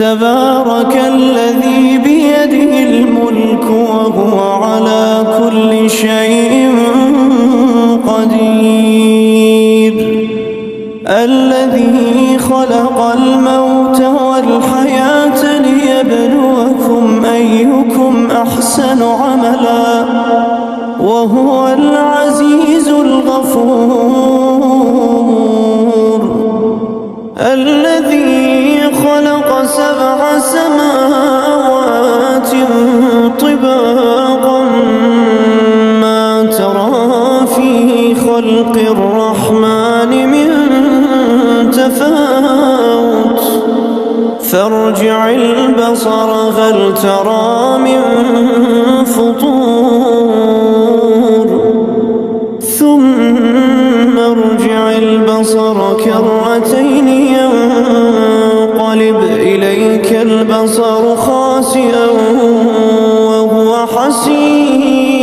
تبارك الذي بيده الملك وهو على كل شيء قدير، الذي خلق الموت والحياة ليبلوكم أيكم أحسن عملا وهو العزيز الغفور، الذي خلق 7 سماوات طباقا ما ترى في خلق الرحمن من تفاوت فارجع البصر هل ترى من فطور ثم ارجع البصر كرتين ينقلب إليك البصر خاسئا وهو حسير